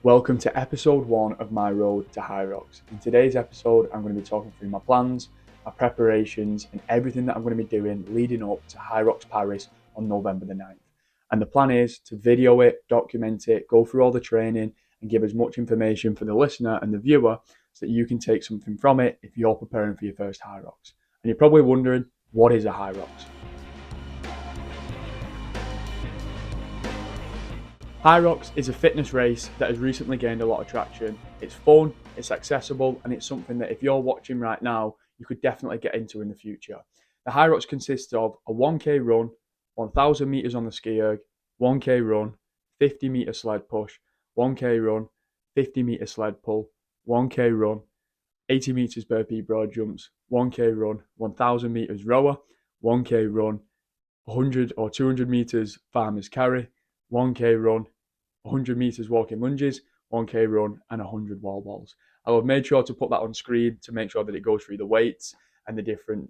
Welcome to episode 1 of my road to Hyrox. In today's episode, I'm going to be talking through my plans, my preparations, and everything that I'm going to be doing leading up to Hyrox Paris on November the 9th. And the plan is to video it, document it, go through all the training, and give as much information for the listener and the viewer so that you can take something from it if you're preparing for your first Hyrox. And you're probably wondering, what is a Hyrox? Hyrox is a fitness race that has recently gained a lot of traction. It's fun, it's accessible, and it's something that if you're watching right now, you could definitely get into in the future. The Hyrox consists of a 1k run, 1000 meters on the ski erg, 1k run, 50 meter sled push, 1k run, 50 meter sled pull, 1k run, 80 meters burpee broad jumps, 1k run, 1000 meters rower, 1k run, 100 or 200 meters farmer's carry, 1k run, 100 meters walking lunges, 1k run, and 100 wall balls. I have made sure to put that on screen to make sure that it goes through the weights and the different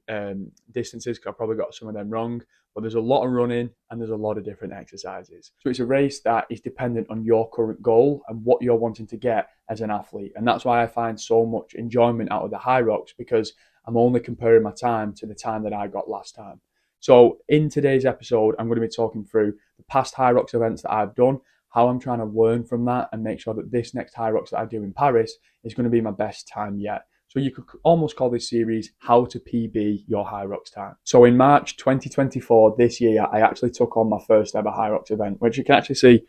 distances, because I probably got some of them wrong. But there's a lot of running and there's a lot of different exercises. So it's a race that is dependent on your current goal and what you're wanting to get as an athlete. And that's why I find so much enjoyment out of the Hyrox, because I'm only comparing my time to the time that I got last time. So in today's episode, I'm going to be talking through the past Hyrox events that I've done, how I'm trying to learn from that and make sure that this next Hyrox that I do in Paris is going to be my best time yet. So you could almost call this series How to PB Your Hyrox Time. So in March 2024, this year, I actually took on my first ever Hyrox event, which you can actually see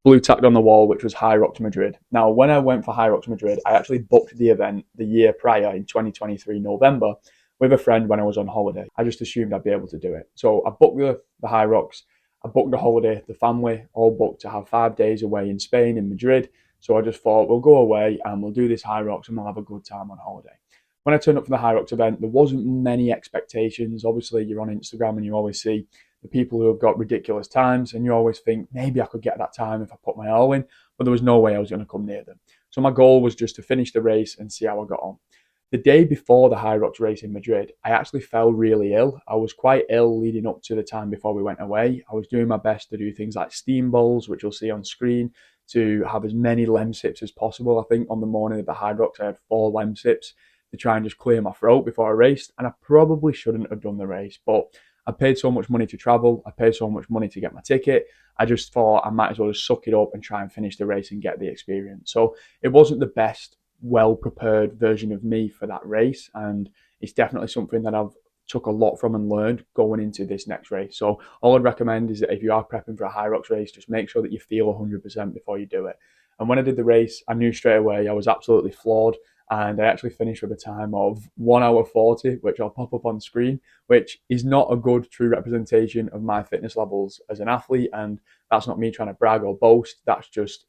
blue tacked on the wall, which was Hyrox Madrid. Now, when I went for Hyrox Madrid, I actually booked the event the year prior in 2023 November with a friend when I was on holiday. I just assumed I'd be able to do it. So I booked the Hyrox. I booked the holiday, the family all booked to have 5 days away in Spain, in Madrid. So I just thought, we'll go away and we'll do this Hyrox and we'll have a good time on holiday. When I turned up for the Hyrox event, there wasn't many expectations. Obviously, you're on Instagram and you always see the people who have got ridiculous times, and you always think, maybe I could get that time if I put my all in, but there was no way I was going to come near them. So my goal was just to finish the race and see how I got on. The day before the Hyrox race in Madrid, I actually fell really ill. I was quite ill leading up to the time before we went away. I was doing my best to do things like steam bowls, which you'll see on screen, to have as many Lemsips as possible. I think on the morning of the Hyrox, I had 4 Lemsips to try and just clear my throat before I raced. And I probably shouldn't have done the race, but I paid so much money to travel. I paid so much money to get my ticket. I just thought I might as well just suck it up and try and finish the race and get the experience. So it wasn't the best well-prepared version of me for that race, and it's definitely something that I've took a lot from and learned going into this next race. So all I'd recommend is that if you are prepping for a Hyrox race, just make sure that you feel 100% before you do it. And when I did the race, I knew straight away I was absolutely flawed, and I actually finished with a time of 1 hour 40, which I'll pop up on screen, which is not a good true representation of my fitness levels as an athlete. And that's not me trying to brag or boast. That's just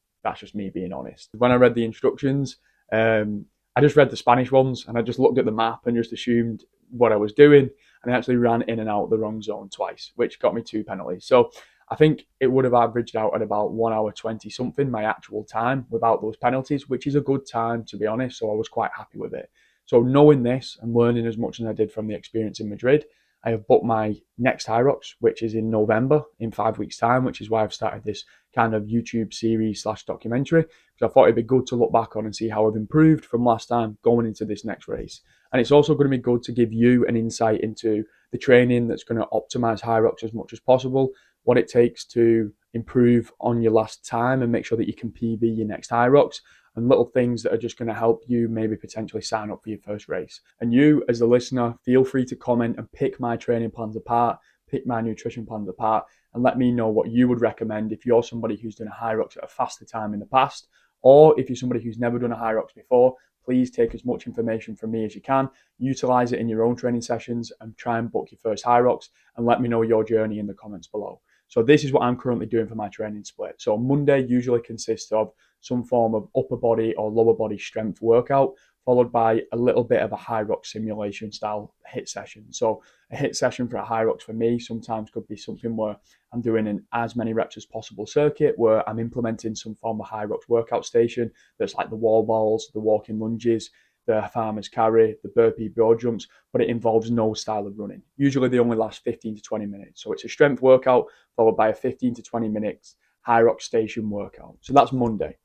me being honest. When I read the instructions, I just read the Spanish ones and I just looked at the map and just assumed what I was doing, and I actually ran in and out the wrong zone twice, which got me 2 penalties. So I think it would have averaged out at about 1 hour 20 something, my actual time, without those penalties, which is a good time, to be honest. So I was quite happy with it. So knowing this and learning as much as I did from the experience in Madrid, I have booked my next Hyrox, which is in November, in 5 weeks' time, which is why I've started this kind of YouTube series / documentary, because I thought it'd be good to look back on and see how I've improved from last time going into this next race. And it's also going to be good to give you an insight into the training that's going to optimize Hyrox as much as possible, what it takes to improve on your last time and make sure that you can PB your next Hyrox, and little things that are just going to help you maybe potentially sign up for your first race. And you, as the listener, feel free to comment and pick my training plans apart, pick my nutrition plans apart, and let me know what you would recommend if you're somebody who's done a Hyrox at a faster time in the past, or if you're somebody who's never done a Hyrox before. Please take as much information from me as you can, utilize it in your own training sessions, and try and book your first Hyrox, and let me know your journey in the comments below. So this is what I'm currently doing for my training split. So Monday usually consists of some form of upper body or lower body strength workout, followed by a little bit of a Hyrox simulation style HIIT session. So a HIIT session for a Hyrox for me sometimes could be something where I'm doing an as many reps as possible circuit, where I'm implementing some form of Hyrox workout station that's like the wall balls, the walking lunges, the farmer's carry, the burpee broad jumps, but it involves no style of running. Usually they only last 15 to 20 minutes. So it's a strength workout followed by a 15 to 20 minutes Hyrox station workout. So that's Monday.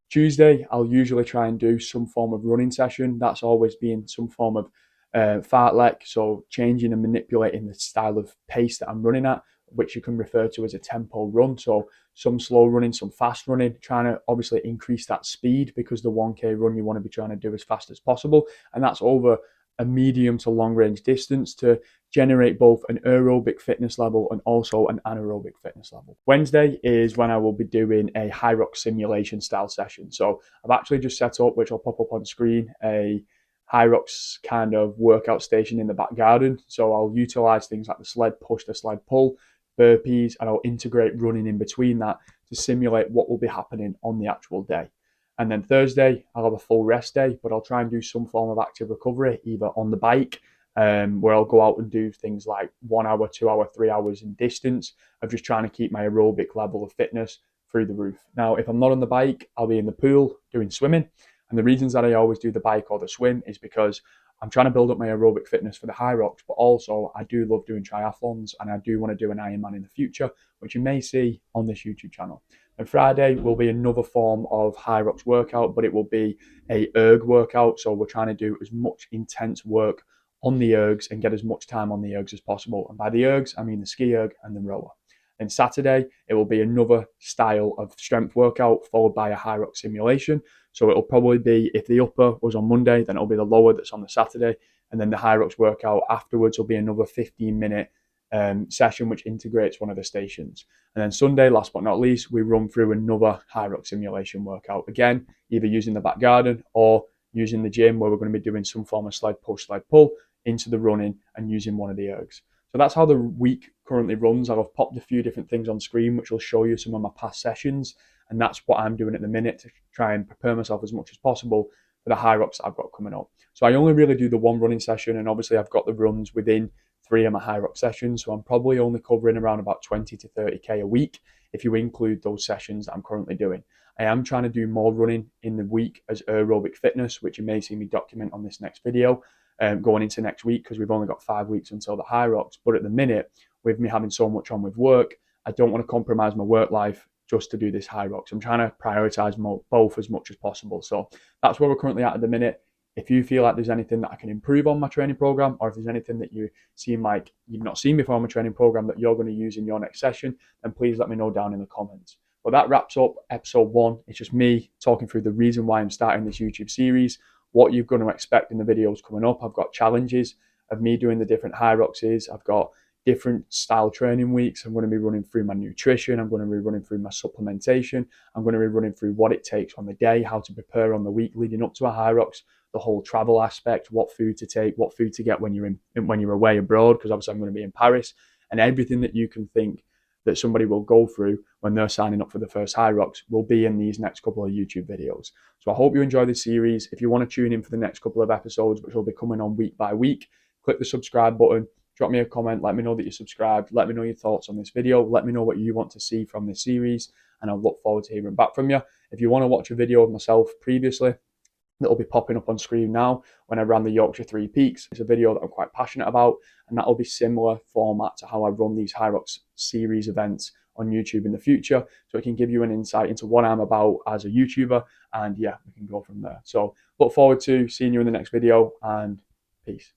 Tuesday, I'll usually try and do some form of running session. That's always been some form of fartlek, so changing and manipulating the style of pace that I'm running at, which you can refer to as a tempo run. So some slow running, some fast running, trying to obviously increase that speed, because the 1K run you want to be trying to do as fast as possible. And that's over a medium to long range distance to generate both an aerobic fitness level and also an anaerobic fitness level. Wednesday is when I will be doing a Hyrox simulation style session. So I've actually just set up, which I'll pop up on screen, a Hyrox kind of workout station in the back garden. So I'll utilize things like the sled push, the sled pull, burpees, and I'll integrate running in between that to simulate what will be happening on the actual day. And then Thursday, I'll have a full rest day, but I'll try and do some form of active recovery, either on the bike, where I'll go out and do things like 1 hour, 2 hour, 3 hours in distance, of just trying to keep my aerobic level of fitness through the roof. Now, if I'm not on the bike, I'll be in the pool doing swimming. And the reasons that I always do the bike or the swim is because I'm trying to build up my aerobic fitness for the Hyrox, but also I do love doing triathlons, and I do want to do an Ironman in the future, which you may see on this YouTube channel. And Friday will be another form of Hyrox workout, but it will be a erg workout. So we're trying to do as much intense work on the ergs and get as much time on the ergs as possible. And by the ergs, I mean the ski erg and the rower. And Saturday, it will be another style of strength workout followed by a Hyrox simulation. So it'll probably be, if the upper was on Monday, then it'll be the lower that's on the Saturday. And then the Hyrox workout afterwards will be another 15-minute session, which integrates one of the stations. And then Sunday, last but not least, we run through another Hyrox simulation workout. Again, either using the back garden or using the gym, where we're going to be doing some form of sled push, sled pull into the running and using one of the ergs. So that's how the week currently runs. I've popped a few different things on screen, which will show you some of my past sessions. And that's what I'm doing at the minute to try and prepare myself as much as possible for the Hyrox that I've got coming up. So I only really do the one running session, and obviously I've got the runs within 3 of my Hyrox sessions. So I'm probably only covering around about 20 to 30K a week if you include those sessions that I'm currently doing. I am trying to do more running in the week as aerobic fitness, which you may see me document on this next video. Going into next week, because we've only got 5 weeks until the Hyrox. But at the minute, with me having so much on with work, I don't want to compromise my work life just to do this Hyrox. I'm trying to prioritize both as much as possible. So that's where we're currently at the minute. If you feel like there's anything that I can improve on my training program, or if there's anything that you seem like you've not seen before on my training program that you're going to use in your next session, then please let me know down in the comments. But that wraps up episode 1. It's just me talking through the reason why I'm starting this YouTube series, what you're going to expect in the videos coming up. I've got challenges of me doing the different Hyroxes. I've got different style training weeks. I'm going to be running through my nutrition. I'm going to be running through my supplementation. I'm going to be running through what it takes on the day, how to prepare on the week leading up to a Hyrox, the whole travel aspect, what food to take, what food to get when you're away abroad, because obviously I'm going to be in Paris, and everything that you can think that somebody will go through when they're signing up for the first Hyrox will be in these next couple of YouTube videos. So I hope you enjoy this series. If you want to tune in for the next couple of episodes, which will be coming on week by week, click the subscribe button, drop me a comment, let me know that you're subscribed, let me know your thoughts on this video, let me know what you want to see from this series, and I'll look forward to hearing back from you. If you want to watch a video of myself previously, that'll be popping up on screen now, when I ran the Yorkshire Three Peaks. It's a video that I'm quite passionate about, and that'll be similar format to how I run these Hyrox series events on YouTube in the future. So it can give you an insight into what I'm about as a YouTuber, and yeah, we can go from there. So look forward to seeing you in the next video, and peace.